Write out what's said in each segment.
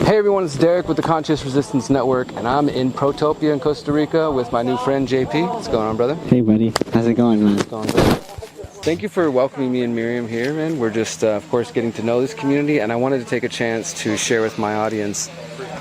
Hey everyone, it's Derek with the Conscious Resistance Network, and I'm in Protopia in Costa Rica with my new friend JP. What's going on, brother? Hey buddy, how's it going, man? It's going good. Thank you for welcoming me and Miriam here, man. We're just, of course, getting to know this community, and I wanted to take a chance to share with my audience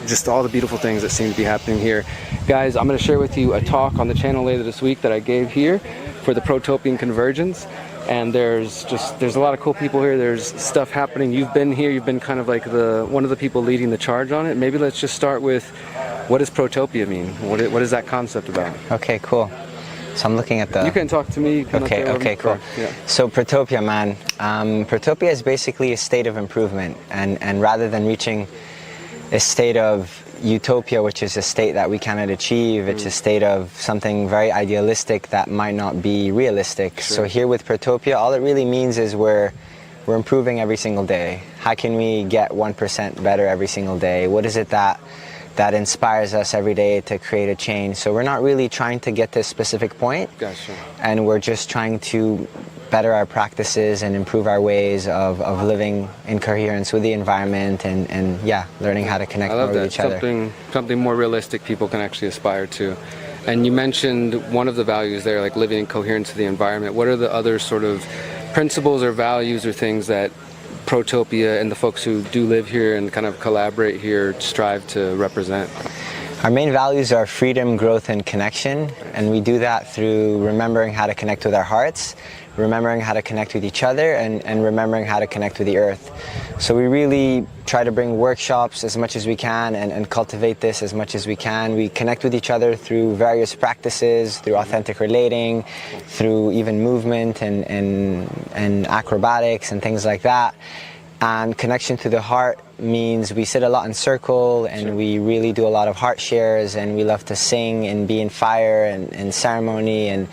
just all the beautiful things that seem to be happening here. Guys, I'm going to share with you a talk on the channel later this week that I gave here for the Protopian Convergence. And there's a lot of cool people here. There's stuff happening. You've been here. You've been kind of like one of the people leading the charge on it. Maybe let's just start with, what does Protopia mean? What is that concept about? Okay, cool. So I'm looking at the... You can talk to me. Okay, cool. Yeah. So Protopia, man. Protopia is basically a state of improvement. And rather than reaching a state of utopia, which is a state that we cannot achieve, it's a state of something very idealistic that might not be realistic. Sure. So here with Protopia, all it really means is we're improving every single day. How can we get 1% better every single day? What is it that inspires us every day to create a change? So we're not really trying to get to a specific point. Gotcha. And we're just trying to better our practices and improve our ways of living in coherence with the environment and yeah, learning how to connect more with each other. Something more realistic people can actually aspire to. And you mentioned one of the values there, like living in coherence with the environment. What are the other sort of principles or values or things that Protopia and the folks who do live here and kind of collaborate here strive to represent? Our main values are freedom, growth, and connection, and we do that through remembering how to connect with our hearts, remembering how to connect with each other, and remembering how to connect with the earth. So we really try to bring workshops as much as we can and cultivate this as much as we can. We connect with each other through various practices, through authentic relating, through even movement and acrobatics and things like that. And connection to the heart means we sit a lot in circle, and we really do a lot of heart shares, and we love to sing and be in fire and ceremony and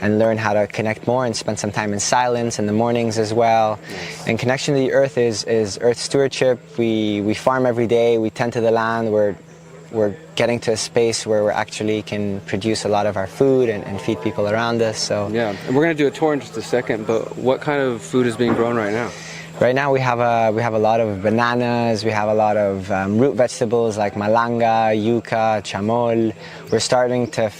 learn how to connect more and spend some time in silence in the mornings as well. And connection to the earth is earth stewardship. We farm every day, we tend to the land, we're getting to a space where we actually can produce a lot of our food and feed people around us. So yeah, and we're going to do a tour in just a second, but what kind of food is being grown right now? Right now we have a lot of bananas, we have a lot of root vegetables like malanga, yuca, chamol. We're starting to,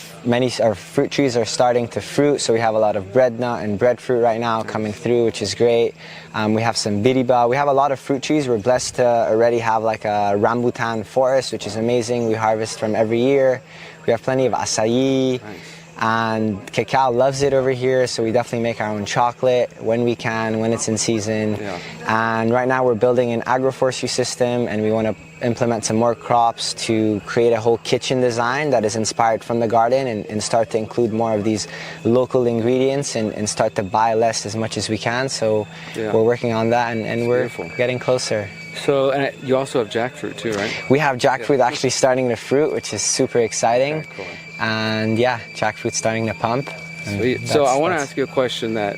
our fruit trees are starting to fruit, so we have a lot of bread nut and breadfruit right now coming through, which is great. We have some biriba. We have a lot of fruit trees. We're blessed to already have like a rambutan forest, which is amazing. We harvest from every year. We have plenty of acai. Nice. And cacao loves it over here, so we definitely make our own chocolate when we can, when it's in season. Yeah. And right now we're building an agroforestry system, and we want to implement some more crops to create a whole kitchen design that is inspired from the garden and start to include more of these local ingredients and start to buy less as much as we can. So yeah, we're working on that, and we're getting closer. So, and you also have jackfruit too, right? We have jackfruit actually starting to fruit, which is super exciting. Okay, cool. And yeah, jackfruit's starting to pump. Sweet. So I want to ask you a question that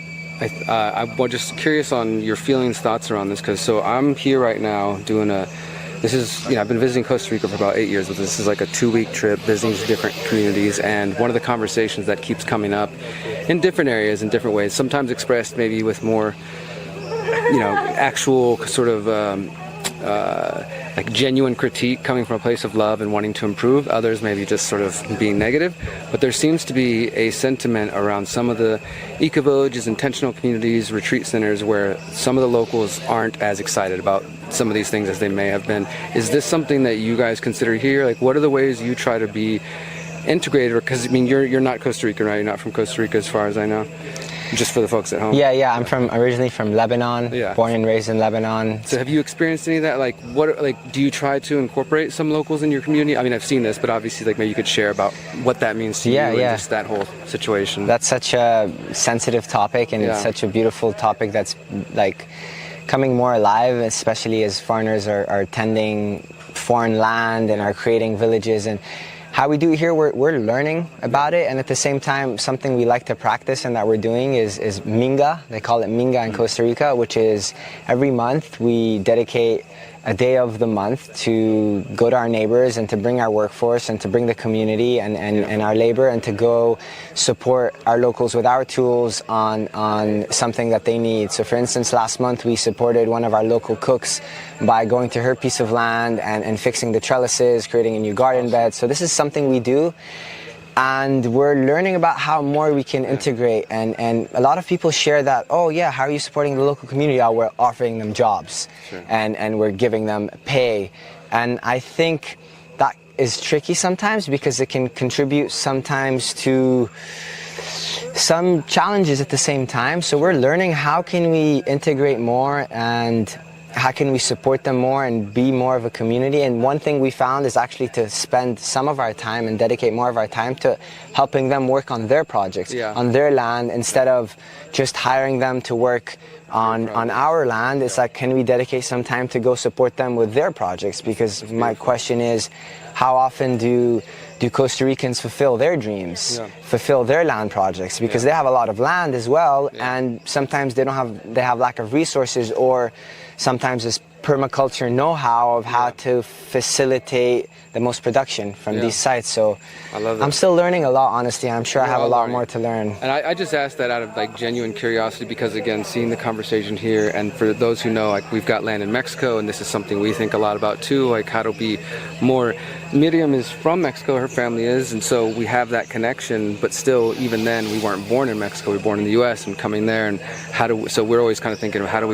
I'm just curious on your feelings, thoughts around this, because so I'm here right now doing this is, I've been visiting Costa Rica for about 8 years, but this is like a 2-week trip visiting different communities, and one of the conversations that keeps coming up in different areas, in different ways, sometimes expressed maybe with more, actual sort of like genuine critique coming from a place of love and wanting to improve, others maybe just sort of being negative. But there seems to be a sentiment around some of the eco-villages, intentional communities, retreat centers where some of the locals aren't as excited about some of these things as they may have been. Is this something that you guys consider here? Like, what are the ways you try to be integrated? Because you're not Costa Rican, right? You're not from Costa Rica as far as I know. Just for the folks at home. Yeah, I'm originally from Lebanon, born and raised in Lebanon. So have you experienced any of that? Like, do you try to incorporate some locals in your community? I mean, I've seen this, but obviously, like, maybe you could share about what that means to you and just that whole situation. That's such a sensitive topic, and it's such a beautiful topic that's like coming more alive, especially as foreigners are tending foreign land and are creating villages. And how we do it here, we're learning about it, and at the same time, something we like to practice and that we're doing is minga. They call it minga in Costa Rica, which is every month we dedicate a day of the month to go to our neighbors and to bring our workforce and to bring the community and our labor and to go support our locals with our tools on something that they need. So for instance, last month we supported one of our local cooks by going to her piece of land and fixing the trellises, creating a new garden bed. So this is something we do. And we're learning about how more we can integrate, and a lot of people share that, oh yeah, how are you supporting the local community? Oh, we're offering them jobs, sure. and we're giving them pay. And I think that is tricky sometimes because it can contribute sometimes to some challenges at the same time. So we're learning how can we integrate more and how can we support them more and be more of a community. And one thing we found is actually to spend some of our time and dedicate more of our time to helping them work on their projects, on their land, instead of just hiring them to work on our land. It's like, can we dedicate some time to go support them with their projects? Because my question is, how often do Costa Ricans fulfill their dreams, fulfill their land projects? Because they have a lot of land as well, and sometimes they have lack of resources, or sometimes it's permaculture know-how of how to facilitate the most production from these sites. So I love that. I'm still learning a lot, honestly. I'm sure I have a lot more to learn. And I just asked that out of like genuine curiosity because, again, seeing the conversation here, and for those who know, like, we've got land in Mexico, and this is something we think a lot about too, like how to be more. Miriam is from Mexico, her family is, and so we have that connection, but still, even then, we weren't born in Mexico, we were born in the US, and coming there, and so we're always kind of thinking of how do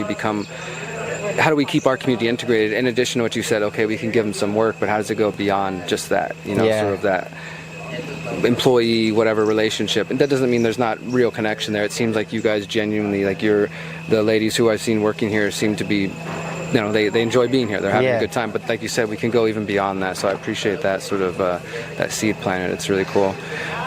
we keep our community integrated, in addition to what you said, okay, we can give them some work, but how does it go beyond just that, sort of that employee, whatever relationship? And that doesn't mean there's not real connection there. It seems like you guys genuinely, like the ladies who I've seen working here seem to be, they enjoy being here. They're having a good time. But like you said, we can go even beyond that. So I appreciate that sort of that seed planet. It's really cool.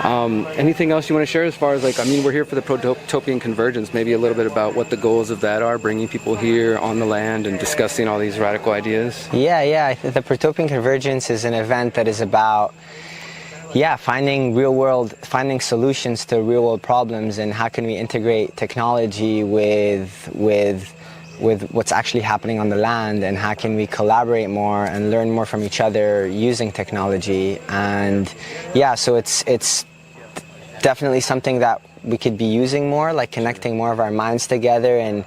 Anything else you want to share as far as we're here for the Protopian Convergence, maybe a little bit about what the goals of that are, bringing people here on the land and discussing all these radical ideas? Yeah. The Protopian Convergence is an event that is about finding solutions to real world problems, and how can we integrate technology with what's actually happening on the land, and how can we collaborate more and learn more from each other using technology. And so it's definitely something that we could be using more, like connecting more of our minds together and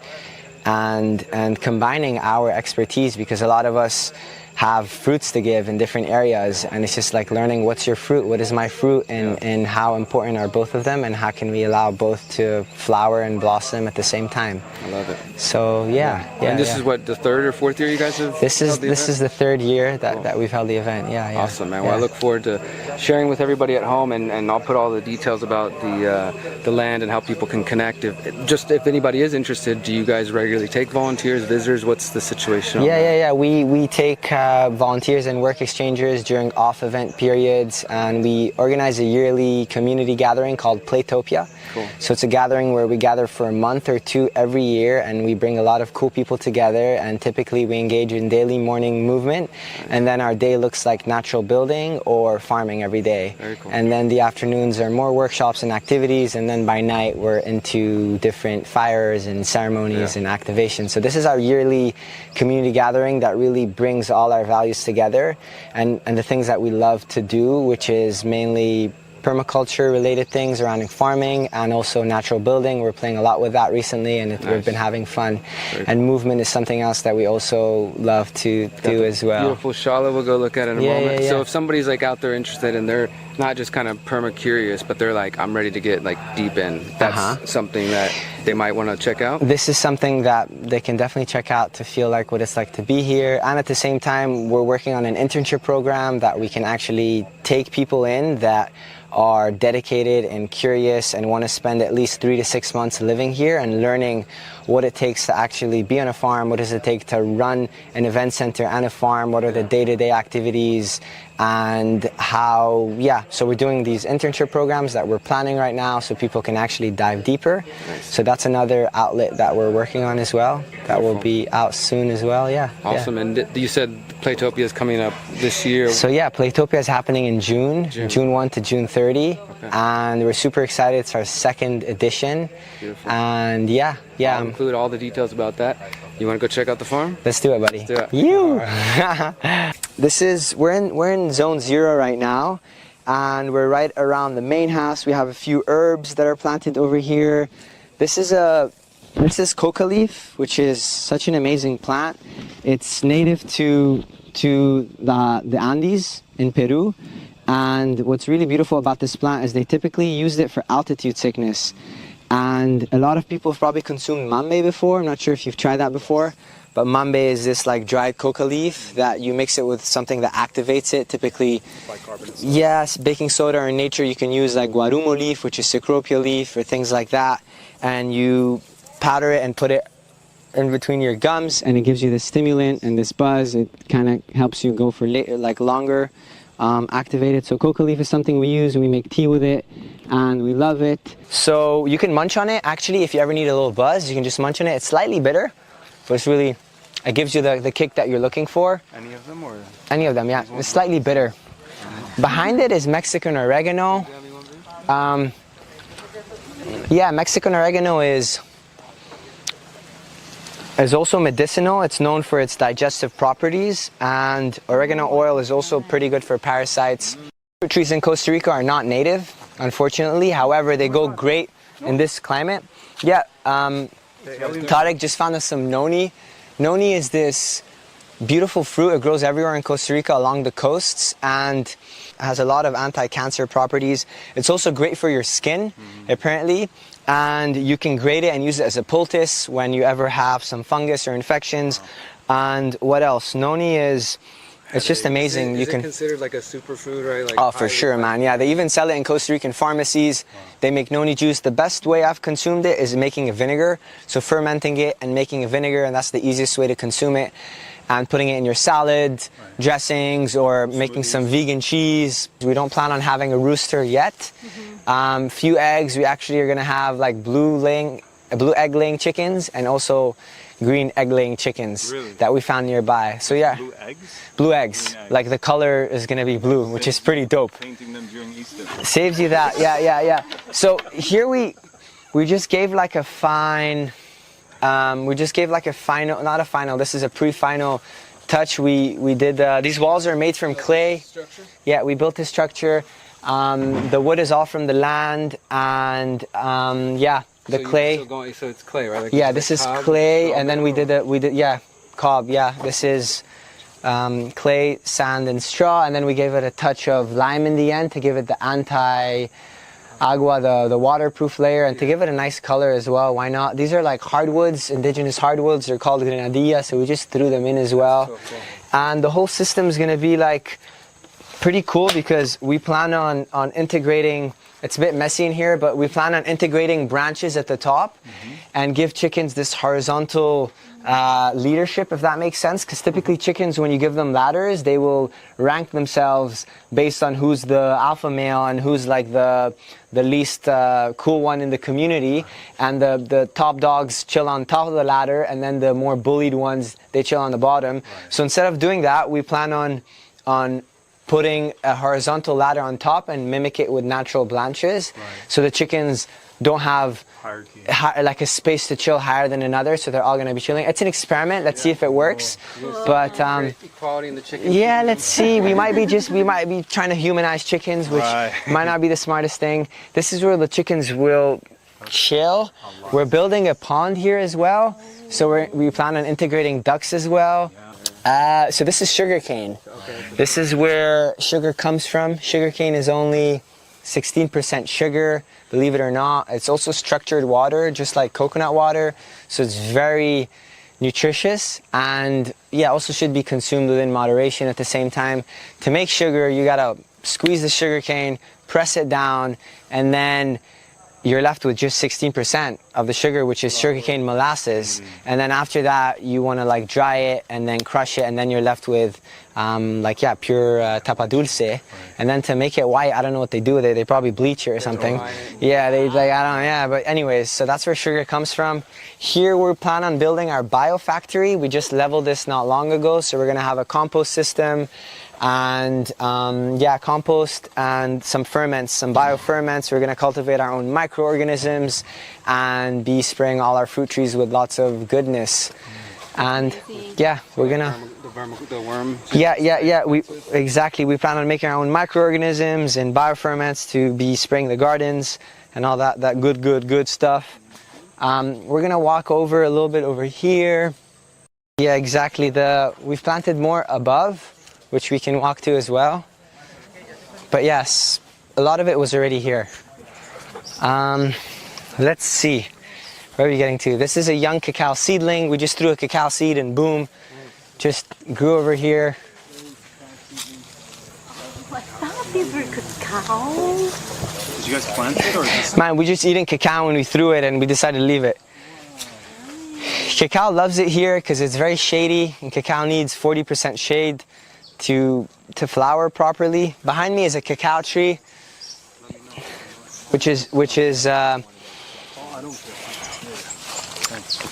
combining our expertise, because a lot of us have fruits to give in different areas, and it's just like learning what's your fruit, what is my fruit, and how important are both of them, and how can we allow both to flower and blossom at the same time. I love it. So and this is what, the third or fourth year you guys have this is the third year that we've held the event. Awesome, man. Well, I look forward to sharing with everybody at home, and I'll put all the details about the land and how people can connect. If anybody is interested, do you guys regularly take volunteers, visitors? What's the situation? We take volunteers and work exchangers during off-event periods, and we organize a yearly community gathering called Protopia. Cool. So it's a gathering where we gather for a month or two every year, and we bring a lot of cool people together, and typically we engage in daily morning movement, and then our day looks like natural building or farming every day. Very cool. And then the afternoons are more workshops and activities, and then by night we're into different fires and ceremonies and activations. So this is our yearly community gathering that really brings all our values together, and the things that we love to do, which is mainly permaculture related things around farming and also natural building. We're playing a lot with that recently, and we've been having fun. And movement is something else that we also love to do as well. Beautiful shala we'll go look at in a moment. So if somebody's out there interested, and they're not just kind of perma-curious, but they're like, I'm ready to get deep in, that's something that they might want to check out? This is something that they can definitely check out to feel like what it's like to be here. And at the same time, we're working on an internship program that we can actually take people in that are dedicated and curious and want to spend at least 3 to 6 months living here and learning what it takes to actually be on a farm, what does it take to run an event center and a farm, what are the day-to-day activities, and how, so we're doing these internship programs that we're planning right now so people can actually dive deeper. So that's another outlet that we're working on as well, that will be out soon as well. Awesome. And you said Protopia is coming up this year. So Protopia is happening in June 1 to June 30, and we're super excited. It's our second edition. Beautiful. And I'll include all the details about that. You want to go check out the farm? Let's do it, buddy. Let's do it. You. Right. We're in zone 0 right now, and we're right around the main house. We have a few herbs that are planted over here. This is coca leaf, which is such an amazing plant. It's native to the Andes in Peru, and what's really beautiful about this plant is they typically use it for altitude sickness. And a lot of people have probably consumed mambe before. I'm not sure if you've tried that before, but mambe is this like dried coca leaf that you mix it with something that activates it, typically Bicarbonate. yes, baking soda, or in nature you can use like guarumo leaf, which is cecropia leaf, or things like that, and you powder it and put it in between your gums, and it gives you this stimulant and this buzz. It kind of helps you go for like longer activated. So coca leaf is something we use, and we make tea with it, and we love it. So you can munch on it. Actually, if you ever need a little buzz, you can just munch on it. It's slightly bitter, but it's really, it gives you the kick that you're looking for. Any of them, or? Any of them, yeah. It's slightly bitter. Behind it is Mexican oregano. Yeah, Mexican oregano is also medicinal. It's known for its digestive properties, and oregano oil is also pretty good for parasites. Fruit trees in Costa Rica are not native, unfortunately. However, they go great in this climate. Yeah, Tarek just found us some noni. Noni is this beautiful fruit. It grows everywhere in Costa Rica along the coasts, and has a lot of anti-cancer properties. It's also great for your skin, apparently, and you can grate it and use it as a poultice when you ever have some fungus or infections. And what else? Noni is, it's just amazing. Is it considered like a superfood, right? Like oh, for sure, man. Yeah, they even sell it in Costa Rican pharmacies. They make noni juice. The best way I've consumed it is making a vinegar. So fermenting it and making a vinegar, and that's the easiest way to consume it. And putting it in your salad, dressings, or making some vegan cheese. We don't plan on having a rooster yet. Few eggs. We actually are gonna have like blue egg laying chickens, and also green egg laying chickens that we found nearby. So yeah, Blue eggs? Blue eggs. Like the color is gonna be blue, which is pretty dope. Painting them during Easter. Saves you that. Yeah. So here we just gave like a fine. Not a final, this is a pre-final touch. We did, these walls are made from clay. Structure? Yeah, we built this structure. The wood is all from the land, and yeah, the clay. So it's clay, right? Like Yeah, this is clay, and then we did cob, yeah. This is clay, sand, and straw, and then we gave it a touch of lime in the end to give it the agua, the waterproof layer, and to give it a nice color as well. Why not? These are like hardwoods, indigenous hardwoods. They're called grenadilla, so we just threw them in as well. Cool. And the whole system is going to be like pretty cool, because we plan on integrating. It's a bit messy in here, but we plan on integrating branches at the top and give chickens this horizontal leadership, if that makes sense. Because typically chickens, when you give them ladders, they will rank themselves based on who's the alpha male and who's like the least cool one in the community, and the top dogs chill on top of the ladder, and then the more bullied ones, they chill on the bottom. So instead of doing that, we plan on putting a horizontal ladder on top and mimic it with natural branches, so the chickens don't have like a space to chill higher than another, so they're all going to be chilling. It's an experiment. Let's see if it works. But equality in the chicken. yeah, let's see. We might be trying to humanize chickens, which might not be the smartest thing. This is where the chickens will chill. We're building a pond here as well, so we plan on integrating ducks as well. So this is sugarcane. This is where sugar comes from. Sugarcane is only 16% sugar, believe it or not. It's also structured water, just like coconut water. So it's very nutritious, and yeah, also should be consumed within moderation. At the same time, to make sugar, you gotta squeeze the sugarcane, press it down, and then you're left with just 16% of the sugar, which is sugarcane molasses. And then after that, you want to like dry it and then crush it, and then you're left with pure tapa dulce. And then to make it white, I don't know what they do with it. They probably bleach it or something. Yeah, but anyways, so that's where sugar comes from. Here we plan on building our biofactory. We just leveled this not long ago, so we're gonna have a compost system, and compost and some ferments, some bio-ferments. We're going to cultivate our own microorganisms and be spraying all our fruit trees with lots of goodness. And yeah, we're gonna. The worm. Yeah. We plan on making our own microorganisms and bio-ferments to be spraying the gardens and all that good stuff. We're gonna walk over a little bit over here. Yeah, exactly. We've planted more above, which we can walk to as well. But yes, a lot of it was already here. Let's see. Where are we getting to? This is a young cacao seedling. We just threw a cacao seed and boom, just grew over here. I thought these were cacao. Did you guys plant it or just... Man, we just eating cacao when we threw it and we decided to leave it. Cacao loves it here because it's very shady, and cacao needs 40% shade to flower properly. Behind me is a cacao tree, which is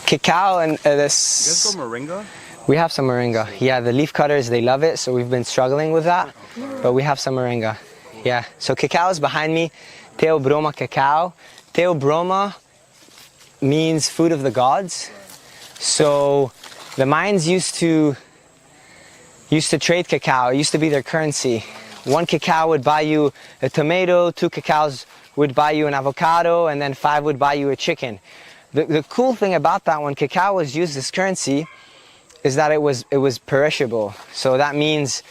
cacao and this. You guys got moringa? We have some moringa. Yeah, the leaf cutters, they love it, so we've been struggling with that, but we have some moringa. Yeah, so cacao is behind me. Theobroma cacao. Theobroma means food of the gods. So the Mayans used to trade cacao. It used to be their currency. 1 cacao would buy you a tomato, 2 cacaos would buy you an avocado, and then 5 would buy you a chicken. The cool thing about that, when cacao was used as currency, is that it was perishable. So that means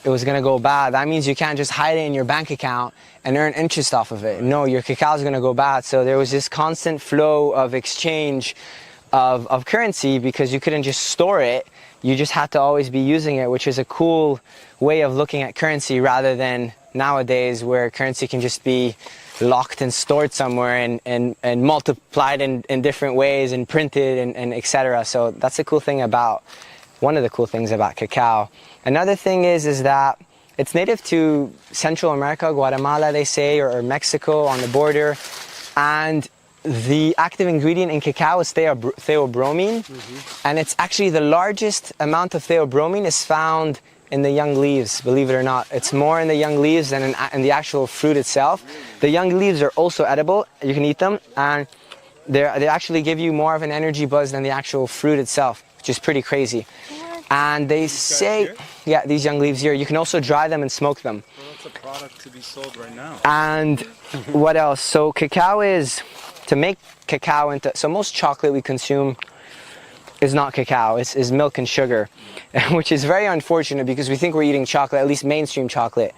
it was gonna go bad. That means you can't just hide it in your bank account and earn interest off of it. No, your cacao is gonna go bad. So there was this constant flow of exchange of currency because you couldn't just store it. You just had to always be using it, which is a cool way of looking at currency rather than nowadays where currency can just be locked and stored somewhere and multiplied in different ways and printed and etc. So that's the cool thing about, one of the cool things about cacao. Another thing is that it's native to Central America, Guatemala they say, or Mexico on the border, and the active ingredient in cacao is theobromine, and it's actually the largest amount of theobromine is found in the young leaves, believe it or not. It's more in the young leaves than in the actual fruit itself. The young leaves are also edible, you can eat them, and they actually give you more of an energy buzz than the actual fruit itself, which is pretty crazy. And they say, yeah, these young leaves here, you can also dry them and smoke them. Well, that's a product to be sold right now. And what else? So cacao is, to make cacao into, so most chocolate we consume is not cacao, it's milk and sugar, which is very unfortunate because we think we're eating chocolate, at least mainstream chocolate.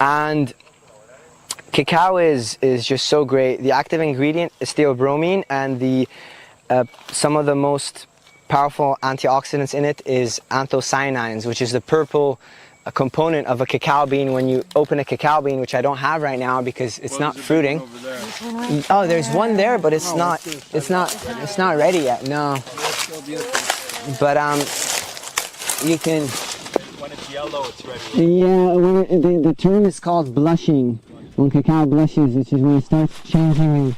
And cacao is just so great. The active ingredient is theobromine, and the some of the most powerful antioxidants in it is anthocyanins, which is the purple component of a cacao bean. When you open a cacao bean, which I don't have right now because it's not fruiting. Oh, there's one there, but it's not ready yet. No. But you can. When it's yellow, it's ready. Yeah, the term is called blushing. When cacao blushes, which is when it starts changing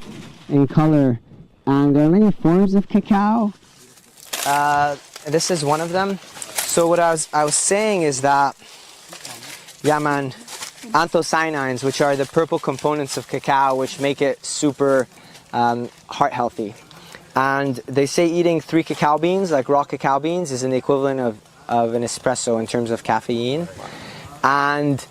in color. And there are many forms of cacao. This is one of them. So what I was saying is that, yeah man, anthocyanins, which are the purple components of cacao, which make it super heart healthy. And they say eating 3 cacao beans, like raw cacao beans, is an equivalent of an espresso in terms of caffeine. And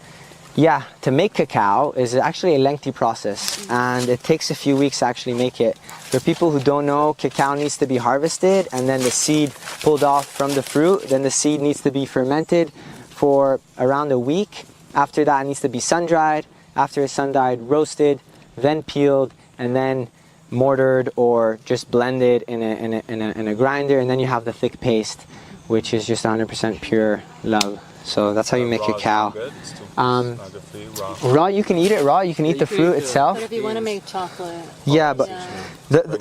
yeah, to make cacao is actually a lengthy process, and it takes a few weeks to actually make it. For people who don't know, cacao needs to be harvested and then the seed pulled off from the fruit. Then the seed needs to be fermented for around a week. After that, it needs to be sun-dried. After it's sun-dried, roasted, then peeled, and then mortared or just blended in a grinder, and then you have the thick paste, which is just 100% pure love. So that's how you make cacao. Raw, you can eat it raw. You can eat the fruit itself. But if you want to make chocolate, yeah, but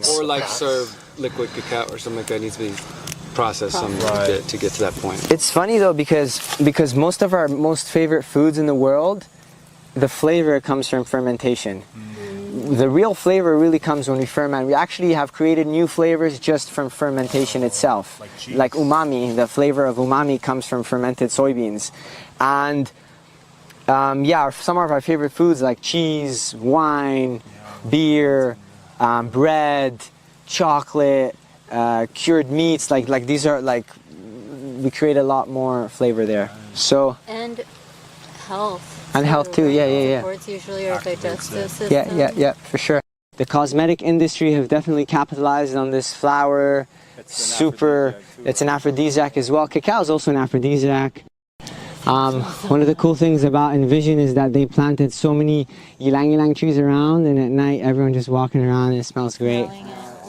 or like serve liquid cacao or something like that needs to be processed some bit to get to that point. It's funny though because most of our most favorite foods in the world, the flavor comes from fermentation. The real flavor really comes when we ferment. We actually have created new flavors just from fermentation itself. Like umami, the flavor of umami comes from fermented soybeans. And yeah, some of our favorite foods like cheese, wine, beer, bread, chocolate, cured meats. Like these are like, we create a lot more flavor there. So And health. And health too, yeah. Supports usually our digestive system. Yeah, for sure. The cosmetic industry have definitely capitalized on this flower. It's an aphrodisiac as well. Cacao is also an aphrodisiac. One of the cool things about Envision is that they planted so many ylang-ylang trees around, and at night everyone just walking around and it smells great.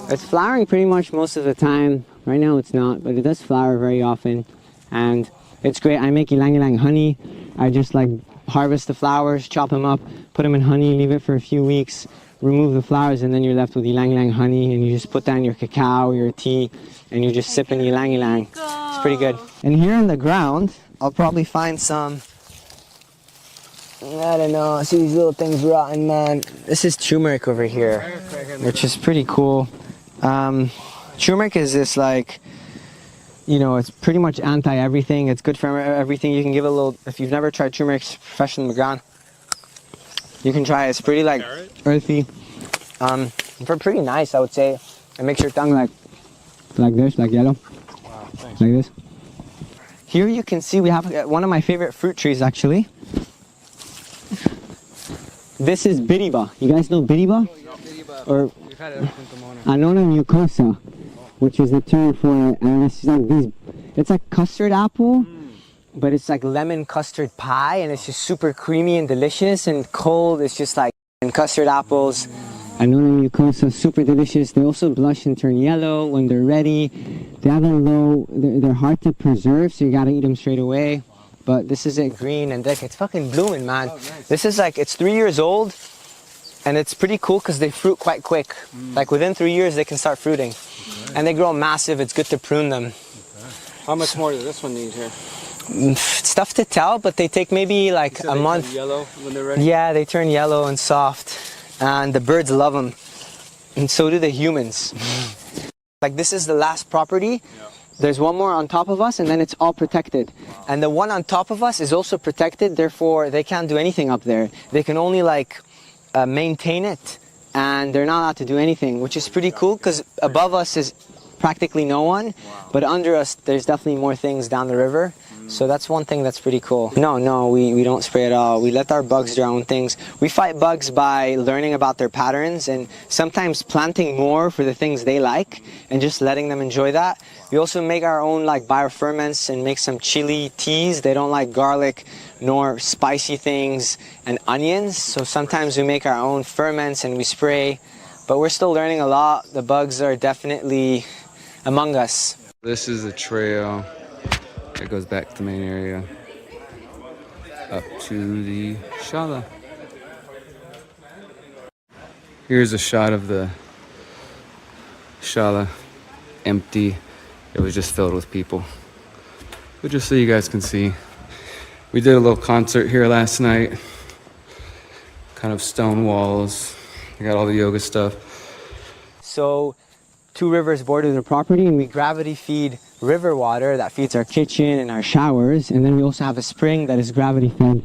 It's flowering pretty much most of the time. Right now it's not, but it does flower very often, and it's great. I make ylang-ylang honey. I just like harvest the flowers, chop them up, put them in honey, leave it for a few weeks, remove the flowers, and then you're left with ylang-ylang honey, and you just put that in your cacao, your tea, and you're just sipping ylang-ylang. It's pretty good. And here on the ground, I'll probably find some, I don't know, see these little things rotten, man. This is turmeric over here, which is pretty cool. Turmeric is this like, you know, it's pretty much anti-everything. It's good for everything. You can give it a little, if you've never tried turmeric fresh in the ground, you can try it. It's pretty like earthy. Pretty nice, I would say. It makes your tongue like this, like yellow. Wow, thanks. Like this. Here you can see we have one of my favorite fruit trees actually. This is biriba. You guys know biriba? Or Annona mucosa, which is the term for it. And it's like these, it's like custard apple, but it's like lemon custard pie, and it's just super creamy and delicious, and cold. It's just like and custard apples. Annona mucosa, super delicious. They also blush and turn yellow when they're ready. They have a low, they're hard to preserve, so you gotta eat them straight away. But this is it, green and thick. It's fucking blooming, man. Oh, nice. This is like, it's 3 years old, and it's pretty cool because they fruit quite quick. Like within 3 years, they can start fruiting. Okay. And they grow massive. It's good to prune them. Okay. How much more does this one need here? It's tough to tell, but they take maybe like a month. Turn yellow when they're ready? Yeah, they turn yellow and soft. And the birds love them. And so do the humans. Like this is the last property. Yeah. There's one more on top of us, and then it's all protected. Wow. And the one on top of us is also protected, therefore they can't do anything up there. They can only like maintain it, and they're not allowed to do anything, which is pretty cool because above us is practically no one, but under us there's definitely more things down the river. So that's one thing that's pretty cool. No, we don't spray at all. We let our bugs do their own things. We fight bugs by learning about their patterns and sometimes planting more for the things they like and just letting them enjoy that. We also make our own like bio-ferments and make some chili teas. They don't like garlic nor spicy things and onions. So sometimes we make our own ferments and we spray, but we're still learning a lot. The bugs are definitely among us. This is a trail that goes back to the main area, up to the shala. Here's a shot of the shala, empty. It was just filled with people. But just so you guys can see, we did a little concert here last night. Kind of stone walls. We got all the yoga stuff. So 2 rivers border the property, and we gravity feed river water that feeds our kitchen and our showers, and then we also have a spring that is gravity fed,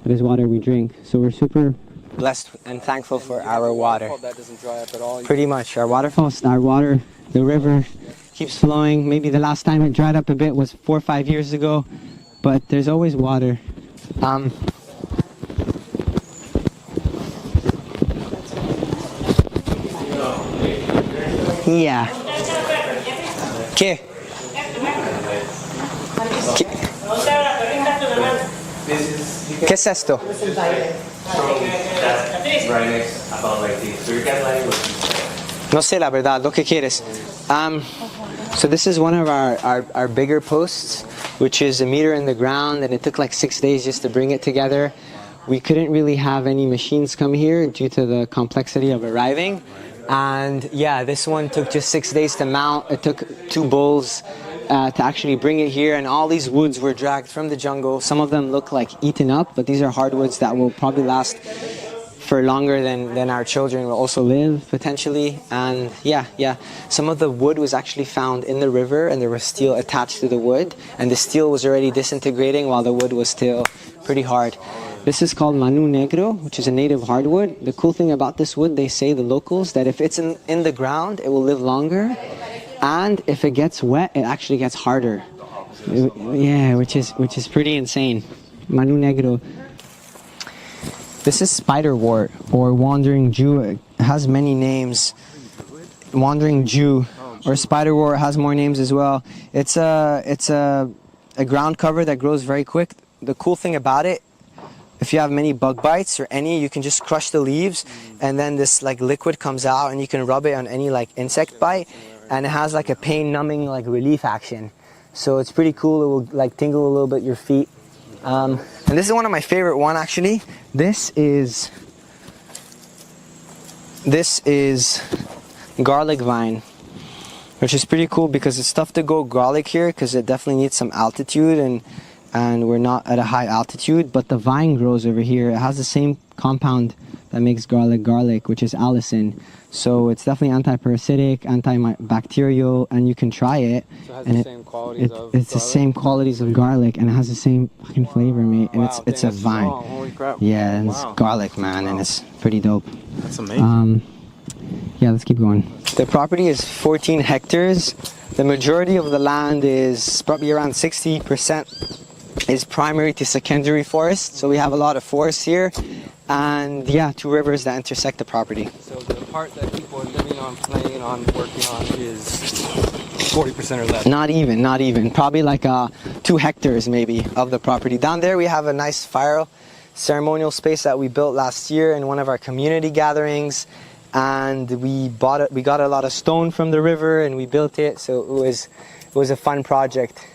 that is water we drink. So we're super blessed and thankful for our water. That doesn't dry up at all. Pretty much our waterfalls, our water, the river keeps flowing. Maybe the last time it dried up a bit was 4 or 5 years ago, but there's always water. Yeah. ¿Qué? ¿Qué es esto? No sé la verdad, lo que quieres. So this is one of our bigger posts, which is 1 meter in the ground, and it took like 6 days just to bring it together. We couldn't really have any machines come here due to the complexity of arriving. And yeah, this one took just 6 days to mount. It took 2 bulls to actually bring it here, and all these woods were dragged from the jungle. Some of them look like eaten up, but these are hardwoods that will probably last for longer than our children will also live, potentially. And yeah, some of the wood was actually found in the river, and there was steel attached to the wood, and the steel was already disintegrating while the wood was still pretty hard. This is called Manu Negro, which is a native hardwood. The cool thing about this wood, they say, the locals, that if it's in the ground, it will live longer. and if it gets wet, it actually gets harder. Yeah, which is pretty insane. Manu Negro. This is spiderwort or wandering Jew. It has many names. Wandering Jew or spiderwort has more names as well. It's a ground cover that grows very quick. The cool thing about it, if you have many bug bites or any, you can just crush the leaves and then this like liquid comes out and you can rub it on any like insect bite, and it has like a pain numbing like relief action. So it's pretty cool. It will like tingle a little bit your feet. And this is one of my favorite one actually. This is garlic vine, which is pretty cool because it's tough to grow garlic here because it definitely needs some altitude and we're not at a high altitude, but the vine grows over here. It has the same compound that makes garlic, which is allicin. So it's definitely anti-parasitic, antibacterial, and you can try it. So it has the same qualities of garlic? It's the same qualities of garlic, and it has the same fucking flavor, mate. And it's a vine. Strong. Holy crap. Yeah, and it's garlic, man, and it's pretty dope. That's amazing. Yeah, let's keep going. The property is 14 hectares. The majority of the land is probably around 60% is primary to secondary forest. So we have a lot of forests here. And yeah, 2 rivers that intersect the property. So the part that people are living on, playing on, working on is 40% or less? Not even. Probably like 2 hectares maybe of the property. Down there we have a nice fire ceremonial space that we built last year in one of our community gatherings. And we got a lot of stone from the river and we built it. So it was a fun project.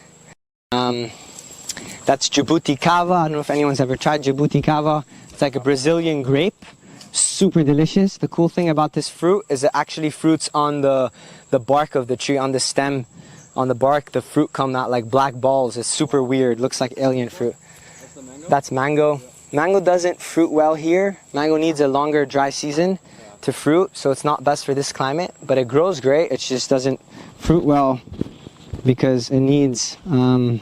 That's Djibouti kava. I don't know if anyone's ever tried Djibouti kava. It's like a Brazilian grape, super delicious. The cool thing about this fruit is it actually fruits on the bark of the tree, on the stem, on the bark. The fruit come out like black balls. It's super weird, looks like alien fruit. That's mango. Mango doesn't fruit well here. Mango needs a longer dry season to fruit, so it's not best for this climate, but it grows great. It just doesn't fruit well because it needs a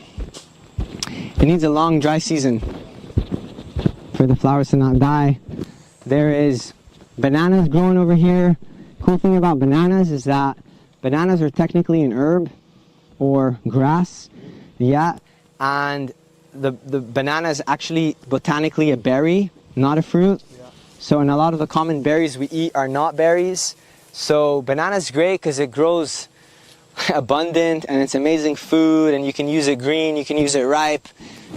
long dry season for the flowers to not die. There is bananas growing over here. Cool thing about bananas is that bananas are technically an herb or grass, yeah, and the banana is actually botanically a berry, not a fruit. So and a lot of the common berries we eat are not berries. So banana's great because it grows abundant and it's amazing food, and you can use it green, you can use it ripe.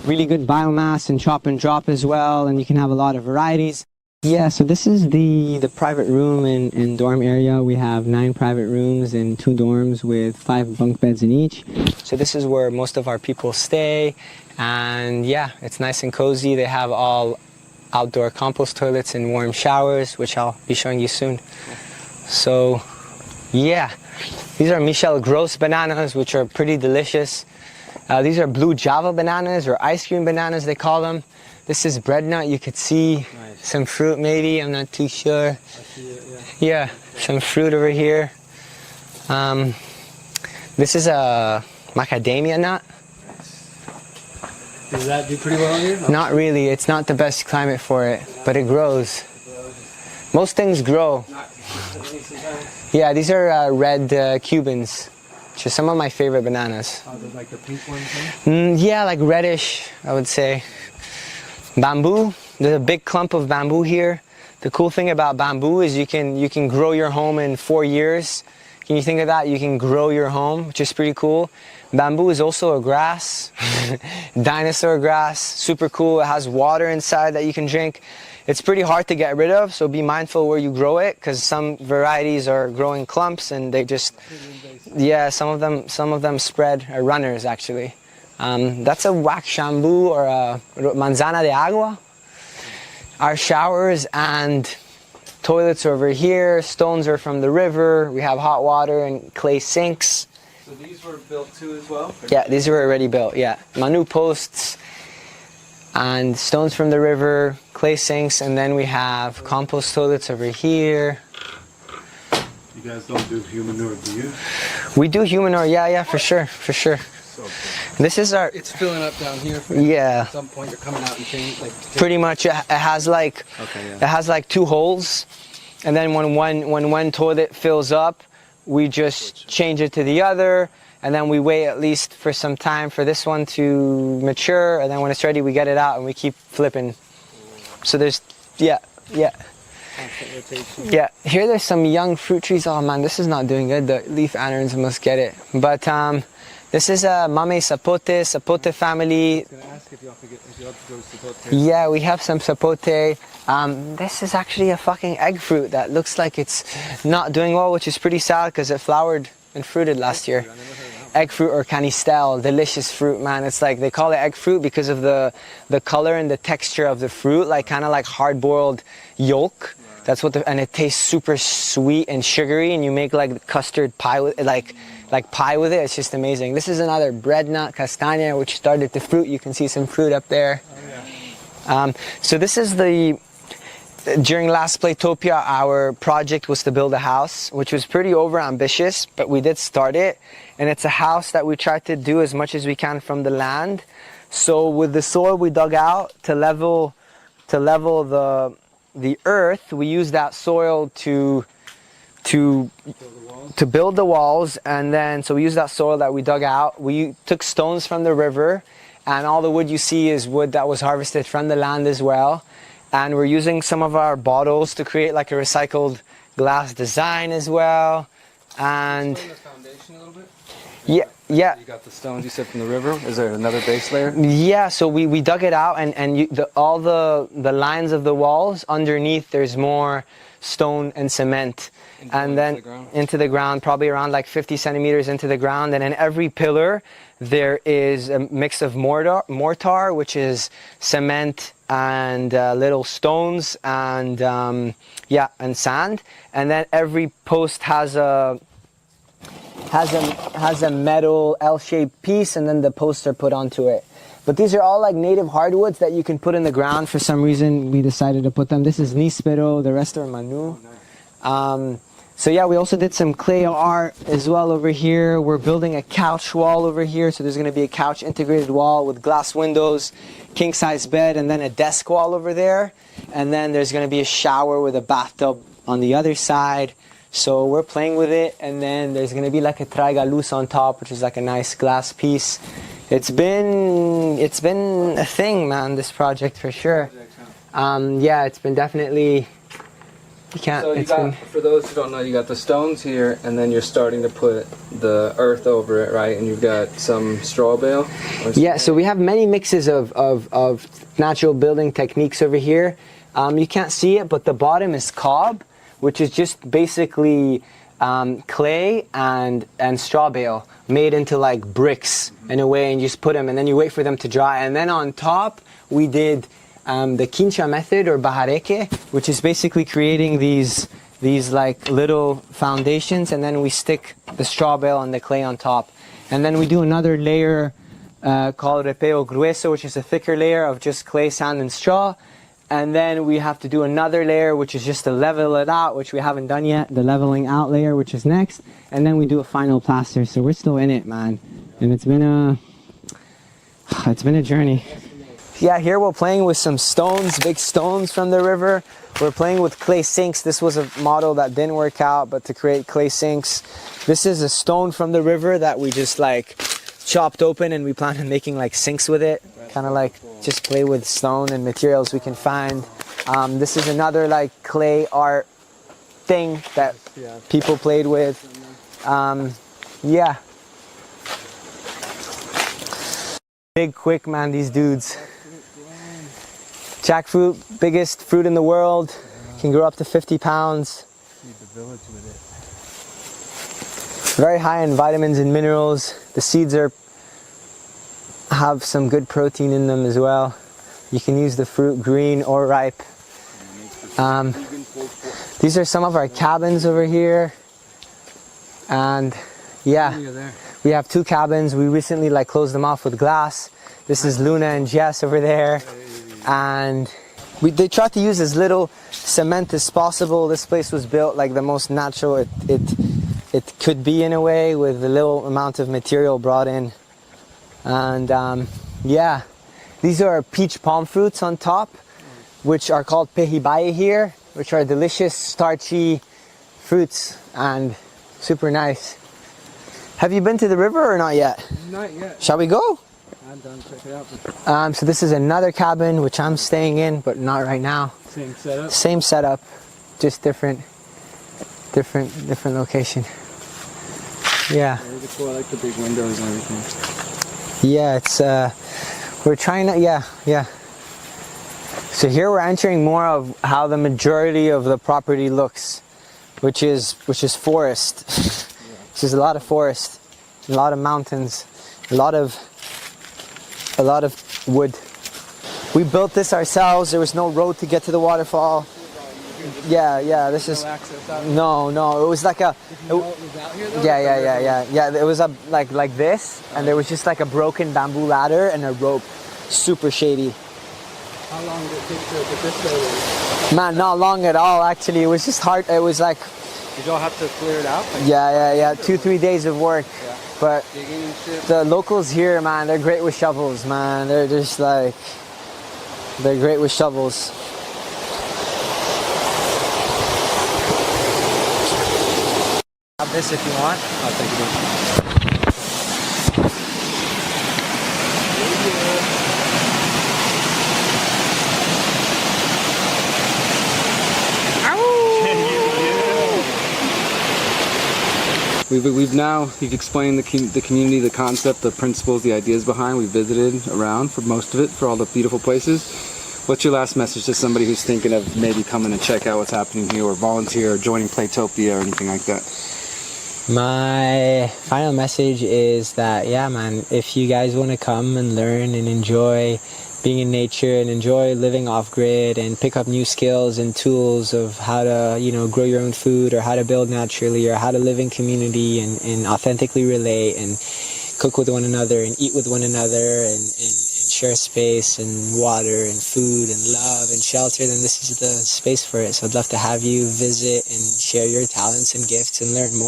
Really good biomass and chop and drop as well, and you can have a lot of varieties. Yeah, so this is the private room in dorm area. We have 9 private rooms and 2 dorms with 5 bunk beds in each. So this is where most of our people stay, and yeah, it's nice and cozy. They have all outdoor compost toilets and warm showers, which I'll be showing you soon. So yeah, these are Michel Gros bananas, which are pretty delicious. These are blue Java bananas, or ice cream bananas they call them. This is bread nut. You could see some fruit maybe, I'm not too sure. I see it, yeah, some fruit over here. This is a macadamia nut. Does that do pretty well here? No? Not really. It's not the best climate for it, but it grows. Most things grow. Yeah, these are red Cubans, which are some of my favorite bananas. Oh, like the pink ones? Yeah, like reddish, I would say. Bamboo. There's a big clump of bamboo here. The cool thing about bamboo is you can grow your home in 4 years. Can you think of that? You can grow your home, which is pretty cool. Bamboo is also a grass, dinosaur grass, super cool. It has water inside that you can drink. It's pretty hard to get rid of, so be mindful where you grow it, because some varieties are growing clumps and they just, yeah, some of them spread, are runners actually. That's a Waxambu or a manzana de agua. Our showers and toilets are over here. Stones are from the river. We have hot water and clay sinks. So these were built too as well? Yeah, these were already built, yeah. Manu posts and stones from the river, clay sinks, and then we have compost toilets over here. You guys don't do human manure, do you? We do human manure, yeah, for sure. So cool. This is our... It's filling up down here. Yeah. At some point you're coming out and change, like... Pretty much, it has like... Okay, yeah. It has like 2 holes, and then when one toilet fills up, we just change it to the other, and then we wait at least for some time for this one to mature, and then when it's ready we get it out and we keep flipping. So there's, yeah. Yeah, here there's some young fruit trees. Oh man, this is not doing good. The leaf anerones must get it. But this is a mame sapote family. I was going to ask if you have to go sapote. Yeah, we have some sapote. This is actually a fucking egg fruit that looks like it's not doing well, which is pretty sad because it flowered and fruited last year. Egg fruit or canistel, delicious fruit, man. It's like they call it egg fruit because of the color and the texture of the fruit, like kind of like hard-boiled yolk. That's what and it tastes super sweet and sugary, and you make like custard pie with it, like pie with it. It's just amazing. This is another bread nut, castaña, which started to fruit. You can see some fruit up there. So this is during last Playtopia, our project was to build a house, which was pretty over ambitious, but we did start it. And it's a house that we tried to do as much as we can from the land. So with the soil we dug out to level the earth, we used that soil to build the walls. And then so we used that soil that we dug out. We took stones from the river, and all the wood you see is wood that was harvested from the land as well. And we're using some of our bottles to create like a recycled glass design as well. And Explain the foundation a little bit. Yeah. You got the stones you said from the river. Is there another base layer? Yeah, so we dug it out, and all the lines of the walls underneath, there's more stone and cement. And then into the ground, probably around like 50 centimeters into the ground. And in every pillar, there is a mix of mortar, which is cement and little stones and and sand. And then every post has a metal L-shaped piece, and then the posts are put onto it. But these are all like native hardwoods that you can put in the ground. For some reason, we decided to put them. This is nispero, the rest are manu. So yeah, we also did some clay art as well over here. We're building a couch wall over here. So there's going to be a couch integrated wall with glass windows, king size bed, and then a desk wall over there. And then there's going to be a shower with a bathtub on the other side. So we're playing with it. And then there's going to be like a traiga luz on top, which is like a nice glass piece. It's been a thing, man, this project for sure. Yeah, it's been definitely... For those who don't know, you got the stones here, and then you're starting to put the earth over it, right? And you've got some straw bale? Yeah, so we have many mixes of natural building techniques over here. You can't see it, but the bottom is cob, which is just basically clay and straw bale made into like bricks in a way, and you just put them, and then you wait for them to dry. And then on top, we did the quincha method or bajareke, which is basically creating these like little foundations, and then we stick the straw bale and the clay on top. And then we do another layer called repeo grueso, which is a thicker layer of just clay, sand, and straw. And then we have to do another layer, which is just to level it out, which we haven't done yet, the leveling out layer, which is next. And then we do a final plaster. So we're still in it, man. And it's been a journey. Yeah, here we're playing with some stones, big stones from the river. We're playing with clay sinks. This was a model that didn't work out, but to create clay sinks. This is a stone from the river that we just like chopped open, and we plan on making like sinks with it. Kind of like just play with stone and materials we can find. This is another like clay art thing that people played with. Yeah. Big quick, man, these dudes. Jackfruit, biggest fruit in the world, can grow up to 50 pounds. Very high in vitamins and minerals. The seeds have some good protein in them as well. You can use the fruit green or ripe. These are some of our cabins over here. And yeah, we have 2 cabins. We recently like closed them off with glass. This is Luna and Jess over there. And they tried to use as little cement as possible. This place was built like the most natural it could be in a way, with a little amount of material brought in. And yeah, these are peach palm fruits on top, which are called pehibaye here, which are delicious starchy fruits. And Super nice. Have you been to the river or not yet? Not yet. Shall we go? I'm done. Check it out. So this is another cabin which I'm staying in, but not right now. Same setup. Same setup, just different location. Yeah. Really cool. I like the big windows and everything. Yeah, it's we're trying to, yeah. So here we're entering more of how the majority of the property looks, which is forest. This is a lot of forest, a lot of mountains, a lot of wood. We built this ourselves. There was no road to get to the waterfall. Yeah. This is no. It was like a. Yeah. It was a like this, and there was just like a broken bamboo ladder and a rope, super shady. How long did it take to get this way? Man, not long at all. Actually, it was just hard. It was like. Did y'all have to clear it out? Yeah. 2-3 days of work. Yeah. But digging and shit. The locals here, man, they're great with shovels, man. They're just like, they're great with shovels. Have this if you want. I'll take it. You've explained the community, the concept, the principles, the ideas behind. We visited around for most of it, for all the beautiful places. What's your last message to somebody who's thinking of maybe coming and check out what's happening here, or volunteer, or joining Protopia, or anything like that? My final message is that, yeah, man, if you guys want to come and learn and enjoy being in nature and enjoy living off-grid and pick up new skills and tools of how to, grow your own food, or how to build naturally, or how to live in community and authentically relate and cook with one another and eat with one another and share space and water and food and love and shelter, then this is the space for it. So I'd love to have you visit and share your talents and gifts and learn more.